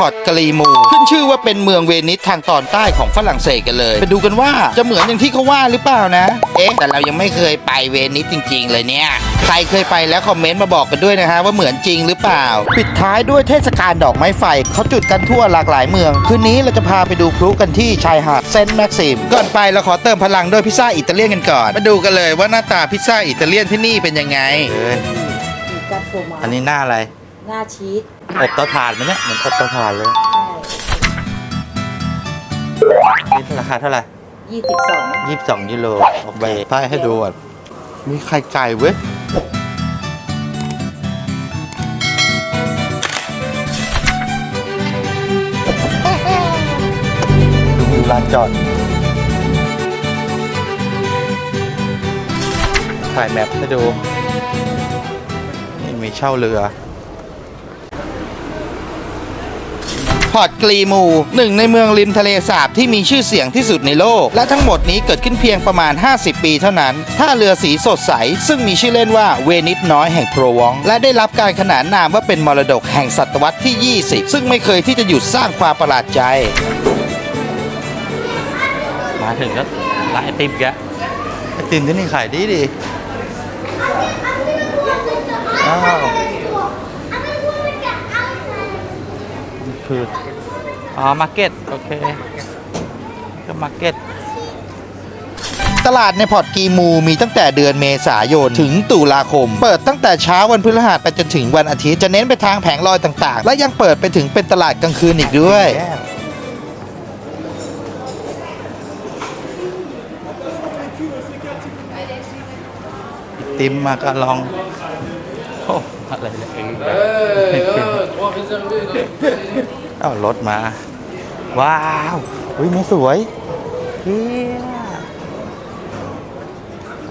อร์ตกรีมูขึ้นชื่อว่าเป็นเมืองเวนิสทางตอนใต้ของฝรั่งเศสกันเลยไปดูกันว่าจะเหมือนอย่างที่เขาว่าหรือเปล่านะแต่เรายังไม่เคยไปเวนิสจริงๆเลยเนี่ยใครเคยไปแล้วคอมเมนต์มาบอกกันด้วยนะฮะว่าเหมือนจริงหรือเปล่าปิดท้ายด้วยเทศกาลดอกไม้ไฟเขาจุดกันทั่วหลากหลายเมืองคืนนี้เราจะพาไปดูพลุกันที่ชายหาดเซนต์แม็กซิมก่อนไปเราขอเติมพลังด้วยพิซซ่าอิตาเลียนกันก่อนมาดูกันเลยว่าหน้าตาพิซซ่าอิตาเลียนที่นี่เป็นยังไงอันนี้หน้าอะไรหน้าชีสอบเตาถ่านไหมเนี่ยเหมือนอบเตาถ่านเลยนี่ราคาเท่าไหร่22 ยูโรออกใบป้ายให้ดูอ่ะมีไข่ไก่เว้ยดูลานจอดถ่ายแมพให้ดูนี่มีเช่าเรือพอร์ตกรีมูหนึ่งในเมืองริมทะเลสาบที่มีชื่อเสียงที่สุดในโลกและทั้งหมดนี้เกิดขึ้นเพียงประมาณ50 ปีเท่านั้นท่าเรือสีสดใสซึ่งมีชื่อเล่นว่าเวนิสน้อยแห่งโปรวองและได้รับการขนานนามว่าเป็นมรดกแห่งศตวรรษที่ 20ซึ่งไม่เคยที่จะหยุดสร้างความประหลาดใจมาถึงก็ร้านไอติมแกไอติมที่นี่ขายดีอ้าวคือมาร์เก็ตโอเคก็มาร์เก็ตตลาดในพอร์ตกรีมูมีตั้งแต่เดือนเมษายนถึงตุลาคมเปิดตั้งแต่เช้าวันพฤหัสไปจนถึงวันอาทิตย์จะเน้นไปทางแผงลอยต่างๆและยังเปิดไปถึงเป็นตลาดกลางคืนอีกด้วยติมมาก็ลองโอ้อะไรเอารถมาว้าวอุ้ยไม่สวยเฮีย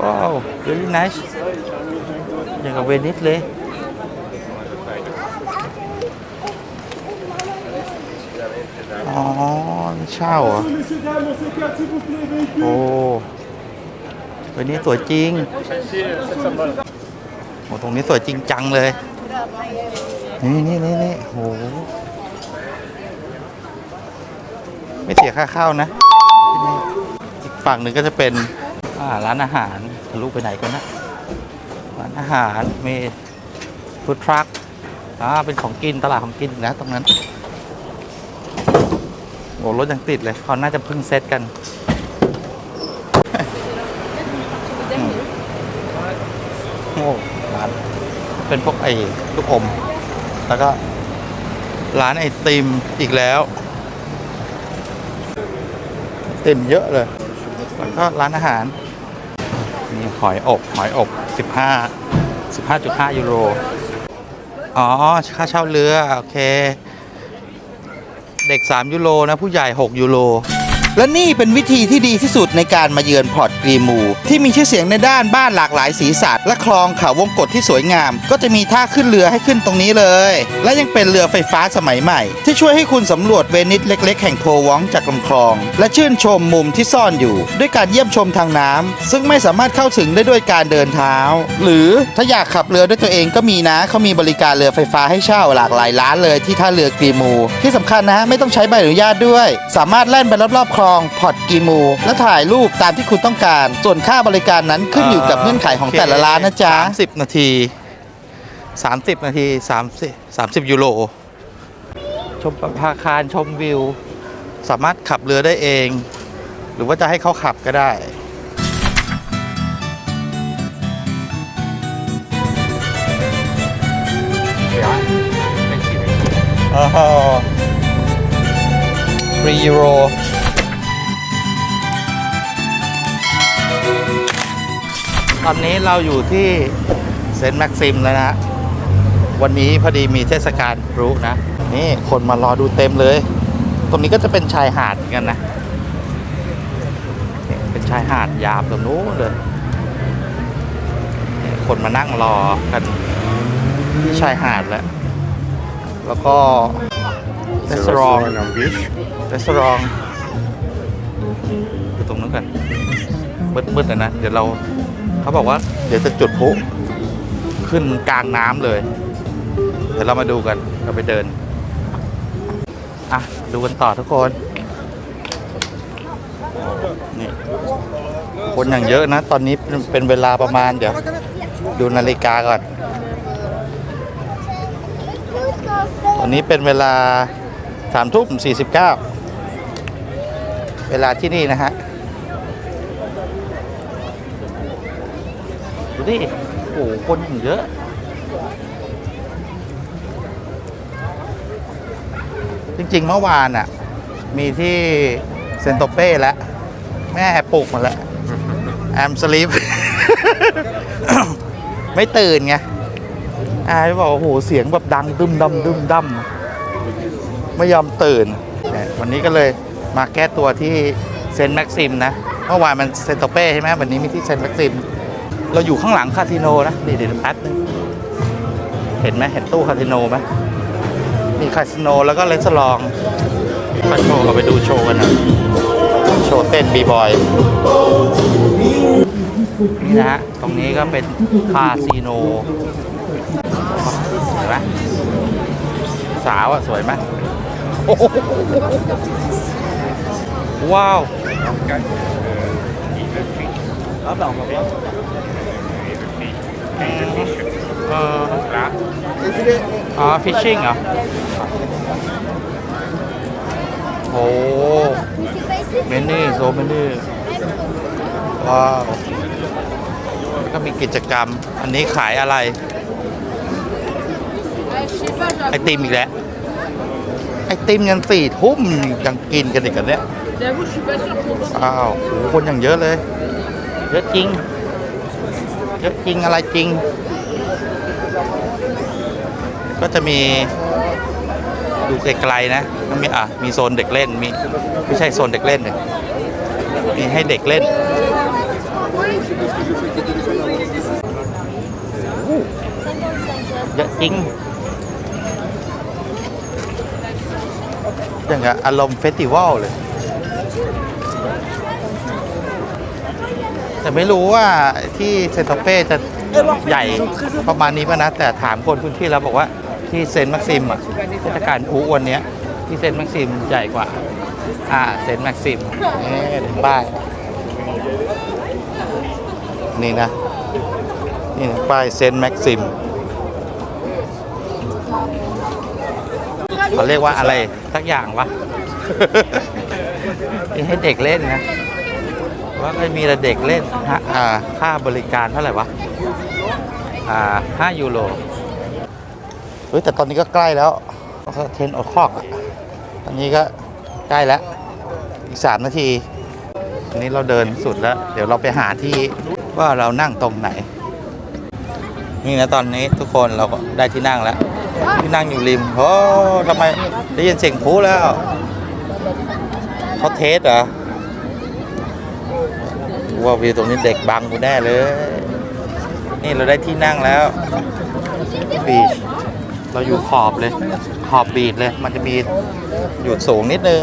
ว้าว very nice อย่างกับเวนิสเลยอ๋อเช่าเหรอโอ้เวนิสสวยจริงโอ้ตรงนี้สวยจริงจังเลยนี่โหไม่เสียค่าเข้านะอีกฝั่งหนึ่งก็จะเป็นร้านอาหารทะลุไปไหนกันนะร้านอาหารมีฟู้ดทรัคเป็นของกินตลาดของกินนะตรงนั้นโอ้รถยังติดเลยเขาน่าจะเพิ่งเซตกันโอ้ร้านเป็นพวกลูกอมแล้วก็ร้านไอติมอีกแล้วติมเยอะเลยแล้วก็ร้านอาหารมีหอยอบ15.5 ยูโรอ๋อค่าเช่าเรือโอเคเด็ก3 ยูโรนะผู้ใหญ่6 ยูโรและนี่เป็นวิธีที่ดีที่สุดในการมาเยือนพอร์ตกรีมูที่มีชื่อเสียงในด้านบ้านหลากหลายสีสันและคลองเขาวงกตที่สวยงามก็จะมีท่าขึ้นเรือให้ขึ้นตรงนี้เลยและยังเป็นเรือไฟฟ้าสมัยใหม่ที่ช่วยให้คุณสำรวจเวนิสเล็กๆแห่งโพวองจากลำคลองและชื่นชมมุมที่ซ่อนอยู่ด้วยการเยี่ยมชมทางน้ำซึ่งไม่สามารถเข้าถึงได้ด้วยการเดินเท้าหรือถ้าอยากขับเรือด้วยตัวเองก็มีนะเขามีบริการเรือไฟฟ้าให้เช่าหลากหลายร้านเลยที่ท่าเรือกรีมูที่สำคัญนะไม่ต้องใช้ใบอนุญาตด้วยสามารถแล่นไปรอบๆคลองพอร์ตกรีมูและถ่ายรูปตามที่คุณต้องการส่วนค่าบริการนั้นขึ้นอยู่กับเงื่อนไขของแต่ละร้านนะจ๊ะ30 นาที30 ยูโรชมประภาคารชมวิวสามารถขับเรือได้เองหรือว่าจะให้เขาขับก็ได้3 ยูโรตอนนี้เราอยู่ที่เซนต์แม็กซิมแล้วนะวันนี้พอดีมีเทศกาลพลุนะนี่คนมารอดูเต็มเลยตรงนี้ก็จะเป็นชายหาดเหมือนกันนะเป็นชายหาดยาวตรงนู้นเลยคนมานั่งรอกันที่ชายหาดแล้วก็รีสอร์ทอยู่ตรงนั้นกันมืดๆนะเดี๋ยวเขาบอกว่าเดี๋ยวจะจุดพลุขึ้นกลางน้ำเลยเดี๋ยวเรามาดูกันเราไปเดิน อ่ะดูกันต่อทุกคนนี่คนอย่างเยอะนะตอนนี้เป็นเวลาประมาณเดี๋ยวดูนาฬิกาก่อนตอนนี้เป็นเวลา3:49เวลาที่นี่นะฮะดูดิโอ้โหคนอย่างเยอะจริงๆเมื่อวานอ่ะมีที่เซนโตเป้แล้วแม่ปลุกมาแล้วแอมสลีป ไม่ตื่นไงไปบอกโอ้โหเสียงแบบดังดึมดัมไม่ยอมตื่นวันนี้ก็เลยมาแก้ตัวที่เซนต์แม็กซิมนะเมื่อวานมันเซนโตเป้ใช่ไหมวันนี้มีที่เซนต์แม็กซิมเราอยู่ข้างหลังคาสิโนนะเดี๋ยวแป๊บนึงเห็นไหมเห็นตู้คาสิโนไหมมีคาสิโนแล้วก็เลสลองมาโชว์เราไปดูโชว์กันนะโชว์เต้นบีบอยนี่นะฮะตรงนี้ก็เป็นคาสิโนสวยไหมสาวอ่ะสวยไหมว้าวฟิชชิ่งเหรอโอ้เมนี่โซเมนี่ว้าวก็มีกิจกรรมอันนี้ขายอะไรไอติมอีกแล้วไอติมยัน4 ทุ่มยังกินกันอีกกันเนี่ยอ้าวโหคนอย่างเยอะเลยเยอะจริงเยอะจริงอะไรจริงก็จะมีดูไกลๆนะมีโซนเด็กเล่นมีไม่ใช่โซนเด็กเล่นเลยมีให้เด็กเล่นเยอะจริงอย่างกับอารมณ์เฟสติวัลเลยแต่ไม่รู้ว่าที่เซนโตเป้จะใหญ่ประมาณนี้ป่ะนะแต่ถามคนพื้นที่แล้วบอกว่าที่เซนต์แม็กซิมอ่ะเทศกาลพลุวันนี้ที่เซนต์แม็กซิมใหญ่กว่าเซนต์แม็กซิมถึงป้ายนี่นะป้ายเซนต์แม็กซิมเขาเรียกว่าอะไรสักอย่างวะ นี่ให้เด็กเล่นนะว่าไม่มีแต่เด็กเล่นค่าบริการเท่าไหร่วะ5 ยูโรเฮ้ยแต่ตอนนี้ก็ใกล้แล้ว10 o'clock ตอนนี้ก็ใกล้แล้วอีก3 นาทีอันนี้เราเดินสุดแล้วเดี๋ยวเราไปหาที่ว่าเรานั่งตรงไหนนี่นะตอนนี้ทุกคนเราก็ได้ที่นั่งแล้วที่นั่งอยู่ริมโอ้ทำไมได้ยินเสียงพลุแล้วเขาเทสเหรอว่าวิวตรงนี้เด็กบังกูแน่เลยนี่เราได้ที่นั่งแล้วบีชเราอยู่ขอบเลยขอบบีชเลยมันจะมีอยู่สูงนิดนึง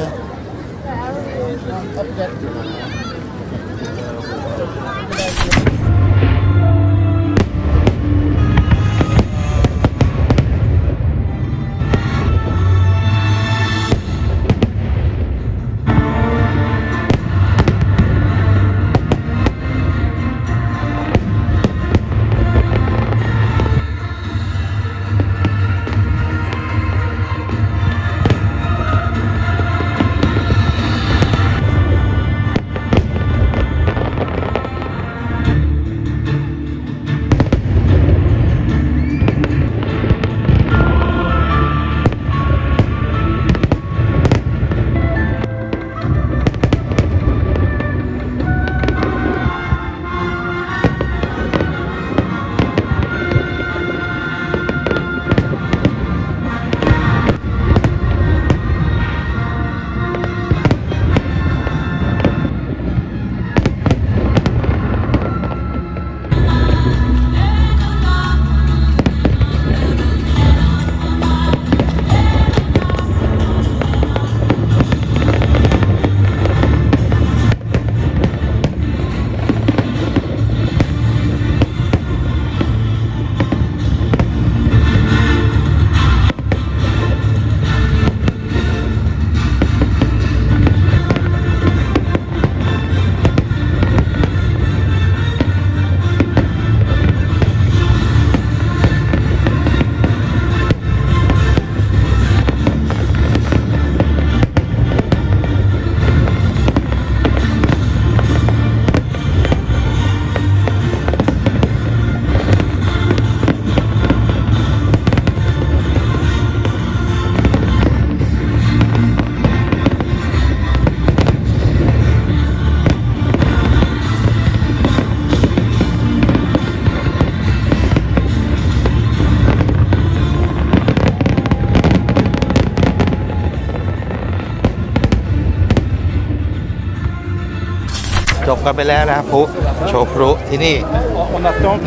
จบกันไปแล้วนะครับพลุโชว์พลุที่นี่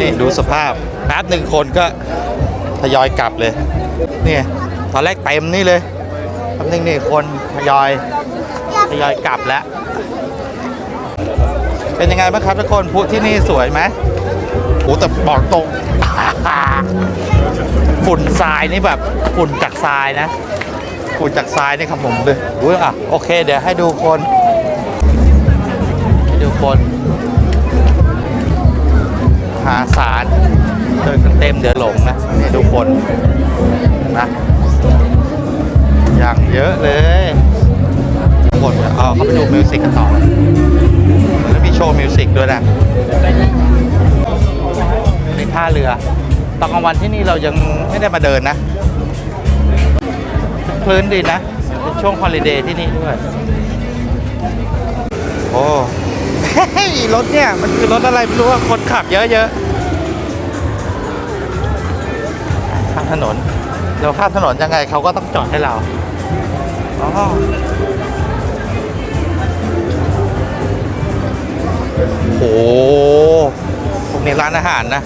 นี่ดูสภาพแป๊บหนึ่งคนก็ทยอยกลับเลยเนี่ยตอนแรกเต็มนี่เลยแป๊บนึงนี่คนทยอยกลับแล้วเป็นยังไงบ้างครับทุกคนพลุที่นี่สวยไหมโอ้แต่บอกตรง ฝุ่นทรายนี่แบบฝุ่นจากทรายนะฝุ่นจากทรายนี่ครับผมเลยอุ้ยอ่ะโอเคเดี๋ยวให้ดูคนหาสารเดินกันเต็มเดี๋ยวหลงนะนี่ดูคนนะอย่างเยอะเลยคนเอาเข้าไปดูมิวสิกกันต่อแล้วมีโชว์มิวสิกด้วยนะในท่าเรือตอนกลางวันที่นี่เรายังไม่ได้มาเดินนะคลื่นดีนะเป็นช่วงฮอลิเดย์ที่นี่ด้วยโอ้ รถเนี่ยมันคือรถอะไรไม่รู้ว่าคนขับเยอะๆข้ามถนนเราข้ามถนนยังไงเขาก็ต้องจอดให้เราอ๋อโหพวกนี้ร้านอาหารนะ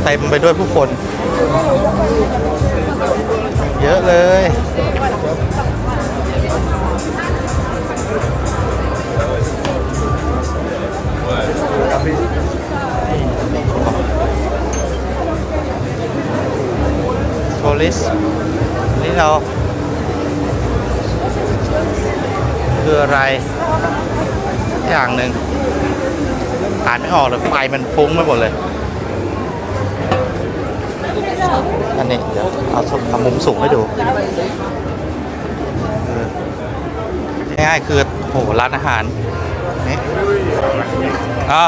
เต็มไปด้วยผู้คนเยอะเลยโทริสนี่เราคืออะไรอย่างหนึ่งอ่านไม่ออกเลยไฟมันฟุ้งไปหมดเลยอันนี้เดี๋ยวเอามุมสูงให้ดูง่ายๆคือโหร้านอาหารนี่อ๋อ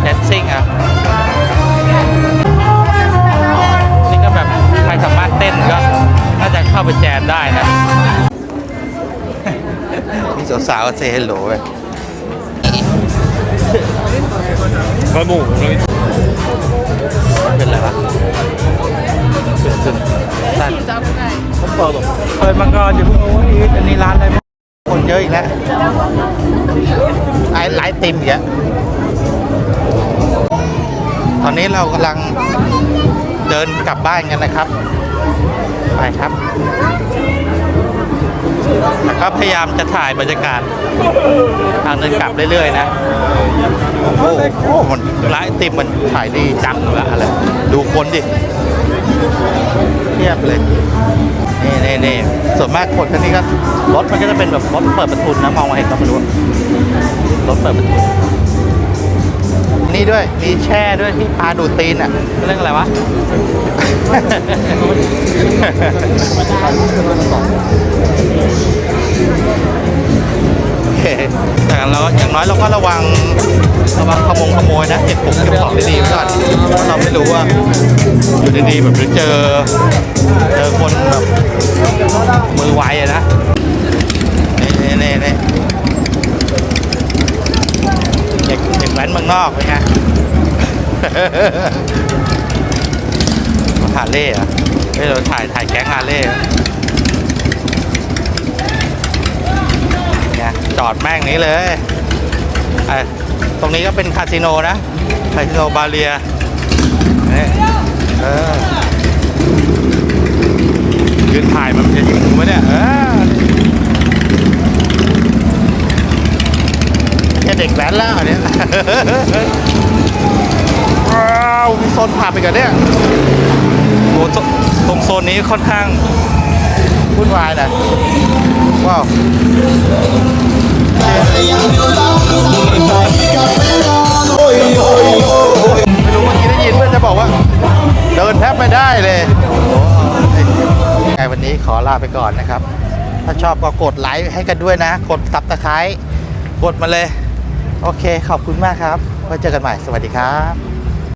แดนซิ่งอ่ะนี่ก็แบบใครสามารถเต้นก็น่าจะเข้าไปแจมได้นะมีสาวๆเซฮัลโหลไปก็หมูเลยเป็นอะไรวะขึ้นสั้นเปิดมังกรอยู่พวกนู้นอีกอันนี้ร้านอะไรคนเยอะอีกแล้วไลฟ์ติมอย่างตอนนี้เรากำลังเดินกลับบ้านกันนะครับไปครับแต่ก็พยายามจะถ่ายบรรยากาศทางเดินกลับเรื่อยๆนะโอ้โหมันร้านไอติมมันขายดีจังเลยอะไรดูคนดิเทียบเลยนี่ส่วนมากคนที่นี่ก็รถมันก็จะเป็นแบบรถเปิดประทุนนะมองมาเห็นก็ไม่รู้รถเปิดประทุนนี่ด้วยมีแช่ด้วยที่ปลาดูดตีนอ่ะเรื่องอะไรวะโอเคแต่เราอย่างน้อยเราก็ระวังขโมยนะเก็บของดีๆไว้ก่อนเพราะเราไม่รู้ว่าอยู่ดีๆแบบหรือเจอคนแบบมือไวอะนะนี่เด็กแว้นเมืองนอกเป็นไงฮาร์เลย์อ่ะไม่เราถ่ายแก๊งฮาร์เลย์เนี่ยจอดแม่งนี้เลยตรงนี้ก็เป็นคาสิโนนะคาสิโนบาเลียนี่ยืนถ่ายมันจะยิงกูไหมเนี่ยแค่เด็กแว้นแล้วเนี่ยว้าวมีโซนผับอีกแล้วเนี่ยโอ้ตรงโซนนี้ค่อนข้างวุ่นวายนะว้าวไม่รู้เมื่อกี้ได้ยินเพื่อนจะบอกว่าเดินแทบไม่ได้เลยไงวันนี้ขอลาไปก่อนนะครับถ้าชอบก็กดไลค์ให้กันด้วยนะกดซับสไครบ์กดมาเลยโอเคขอบคุณมากครับไว้เจอกันใหม่สวัสดีครับ